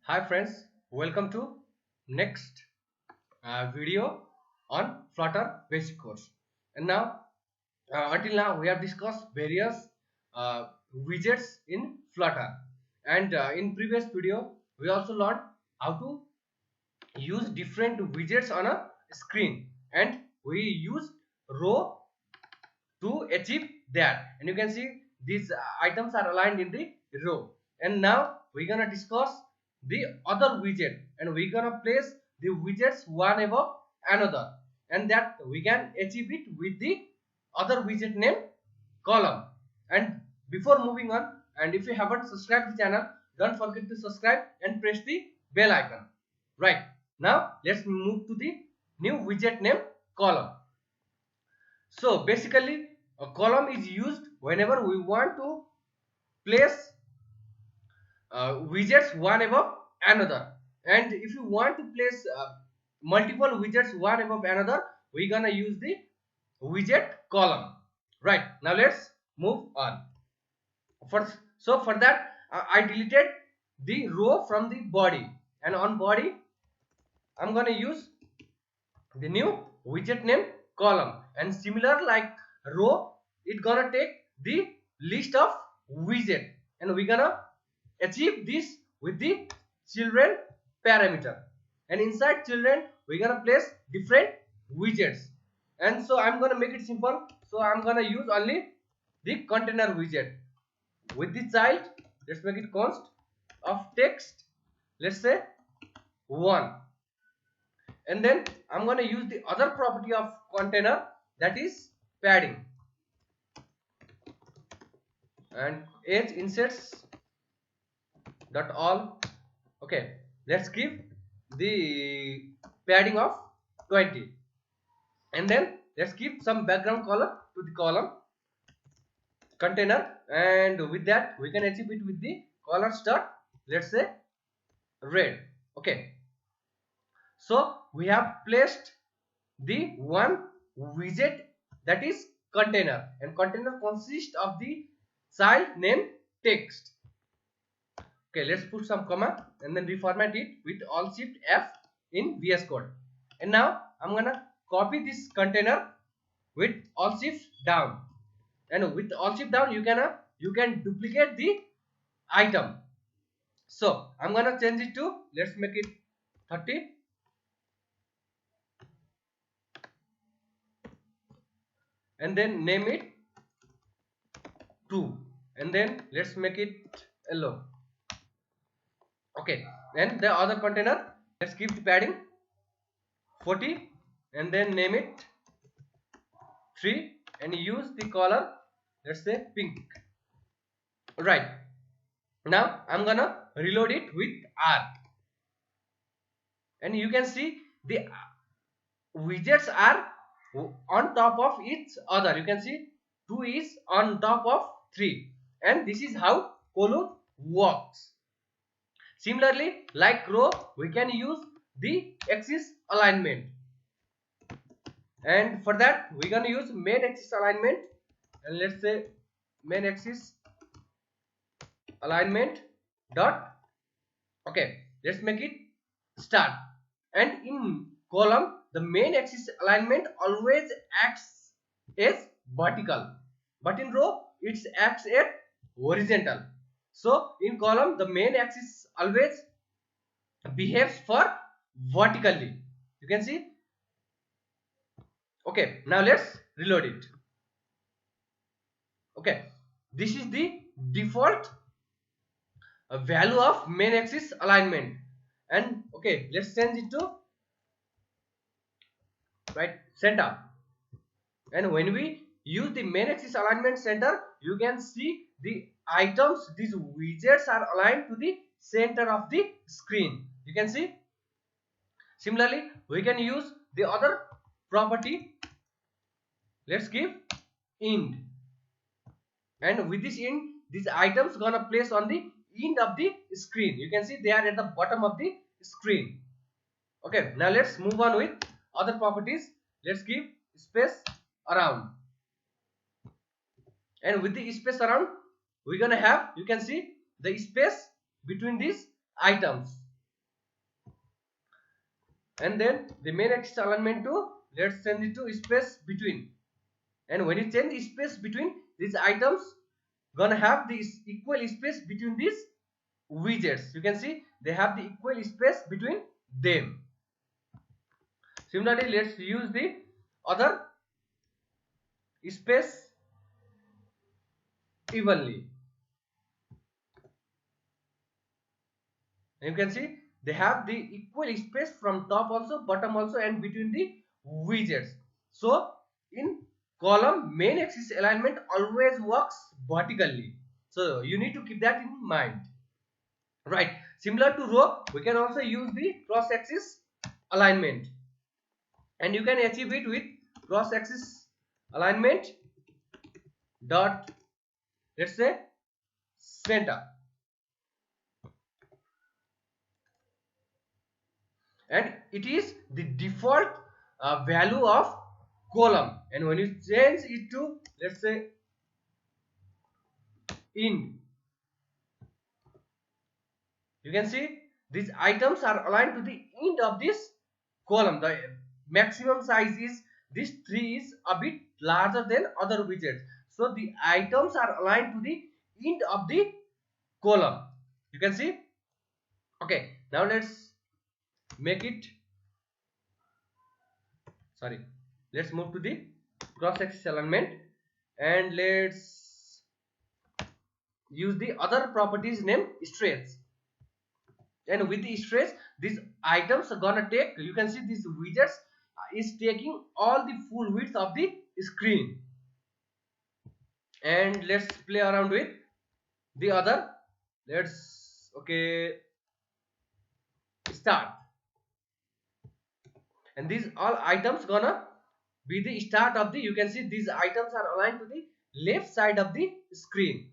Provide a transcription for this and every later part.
Hi friends, welcome to next video on Flutter basic course. And now, until now, we have discussed various widgets in Flutter. And in previous video, we also learned how to use different widgets on a screen, and we use row to achieve that. And you can see these items are aligned in the row. And now we're gonna discuss the other widget, and we're gonna place the widgets one above another, and that we can achieve it with the other widget named column. And before moving on, and if you haven't subscribed the channel, don't forget to subscribe and press the bell icon. Right, now let's move to the new widget named column. So basically, a column is used whenever we want to place widgets one above another. And if you want to place multiple widgets one above another, we're gonna use the widget column. Right, now let's move on. For that, I deleted the row from the body, and on body I'm gonna use the new widget name column. And similar like row, it gonna take the list of widget, and we gonna achieve this with the children parameter. And inside children we gonna place different widgets. And so I'm gonna make it simple, so I'm gonna use only the container widget. With the child, let's make it const of text, let's say 1. And then I'm going to use the other property of container, that is padding, and age insets dot all. Okay, let's give the padding of 20, and then let's give some background color to the column container, and with that we can achieve it with the colors dot, let's say red. Okay, so we have placed the one widget, that is container, and container consists of the child named text. Okay, let's put some comma and then reformat it with Alt Shift F in VS Code. And now I'm gonna copy this container with Alt Shift down, and with Alt Shift down you can duplicate the item. So I'm gonna change it to, let's make it 30, and then name it 2, and then let's make it yellow. Okay, and the other container, let's give the padding 40, and then name it 3, and use the color, let's say pink. Right, now I'm gonna reload it with R, and you can see the widgets are on top of each other. You can see 2 is on top of 3, and this is how column works. Similarly, like row, we can use the axis alignment, and for that we're gonna use main axis alignment, and let's say main axis alignment dot. Okay, let's make it start. And in column, the main axis alignment always acts as vertical, but in row it acts as horizontal. So in column, the main axis always behaves for vertically. You can see. Okay, now let's reload it. Okay, this is the default value of main axis alignment. And okay, let's change it to right center. And when we use the main axis alignment center, you can see the items, these widgets are aligned to the center of the screen. You can see. Similarly, we can use the other property. Let's give end, and with this end, these items gonna place on the end of the screen. You can see they are at the bottom of the screen. Okay, now let's move on with other properties. Let's give space around, and with the space around we're gonna have, you can see the space between these items. and then the main axis alignment to, let's change it to space between. And when you change the space between these items, gonna have this equal space between these widgets. You can see they have the equal space between them. Similarly, let's use the other space evenly. And you can see they have the equal space from top also, bottom also, and between the widgets. So in column, main axis alignment always works vertically. So you need to keep that in mind. Right. Similar to row, we can also use the cross axis alignment. And you can achieve it with cross axis alignment dot, let's say, center. And it is the default value of column, and when you change it to, let's say, in, you can see these items are aligned to the end of this column. The maximum size is this 3 is a bit larger than other widgets, so the items are aligned to the end of the column. You can see. Okay, now let's make it, sorry, let's move to the cross axis alignment, and let's use the other properties named stretch. And with the stretch, these items are gonna take, you can see these widgets is taking all the full width of the screen. And let's play around with the other. Let's, okay, start. And these all items gonna be the start of the, you can see these items are aligned to the left side of the screen.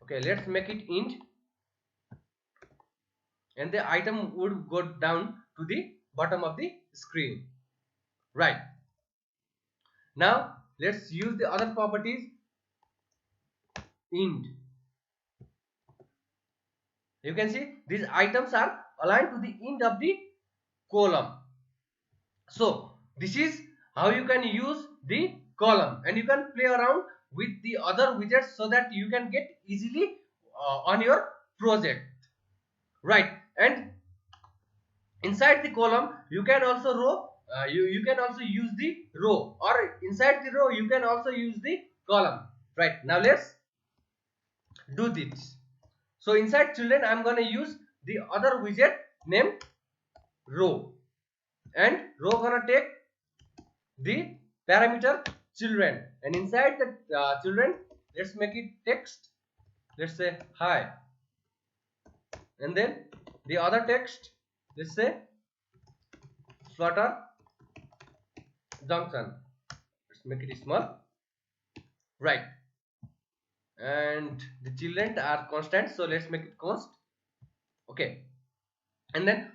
Okay, let's make it end, and the item would go down to the bottom of the screen. Right. Now let's use the other properties. End. You can see these items are aligned to the end of the column. So this is how you can use the column, and you can play around with the other widgets so that you can get easily on your project. Right. And inside the column you can also you can also use the row, or inside the row you can also use the column. Right. Now let's do this. So inside children, I'm gonna use the other widget named row, and row gonna take the parameter children, and inside the children, let's make it text. Let's say hi, and then the other text, let's say Flutter junction. Let's make it small. Right. And the children are constant, so let's make it const. Okay. And then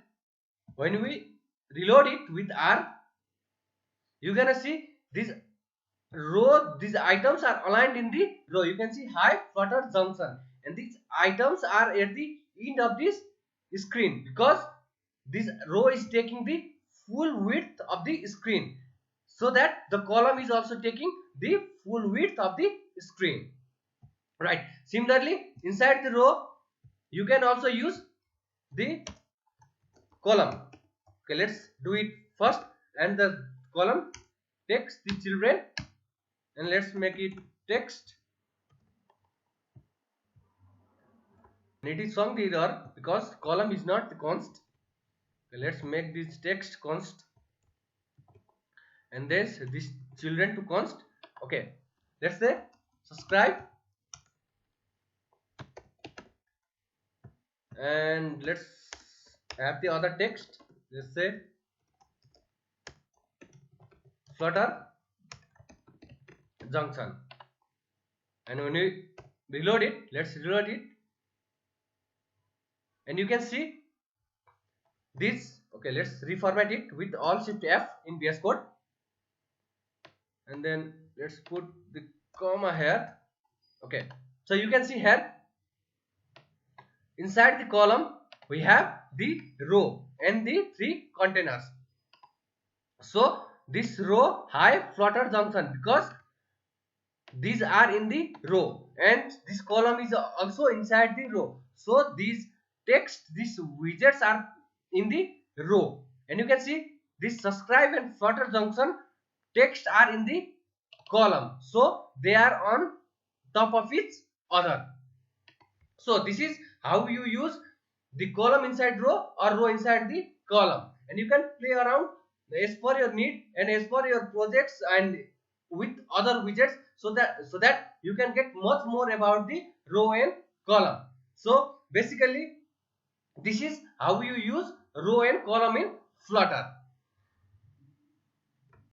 when we reload it with R, you're gonna see this row, these items are aligned in the row. You can see hi Flutter junction, and these items are at the end of this screen because this row is taking the full width of the screen, so that the column is also taking the full width of the screen. Right. Similarly, inside the row you can also use the column. Okay, let's do it first. And the column takes the children, and let's make it text. And it is showing the error because column is not the const. Okay, let's make this text const, and this children to const. Okay, let's say subscribe, and let's have the other text. Let's say Flutter junction, and when we reload it, let's reload it, and you can see this. Okay, let's reformat it with Alt Shift F in VS Code, and then let's put the comma here. Okay, so you can see here inside the column we have the row and the three containers. So this row high flutter junction because these are in the row and this column is also inside the row. So these text, these widgets are in the row, and you can see this subscribe and flutter junction text are in the column, so they are on top of each other. So this is how you use the column inside row or row inside the column, and you can play around as per your need and as per your projects and with other widgets, so that you can get much more about the row and column. So basically this is how you use row and column in Flutter.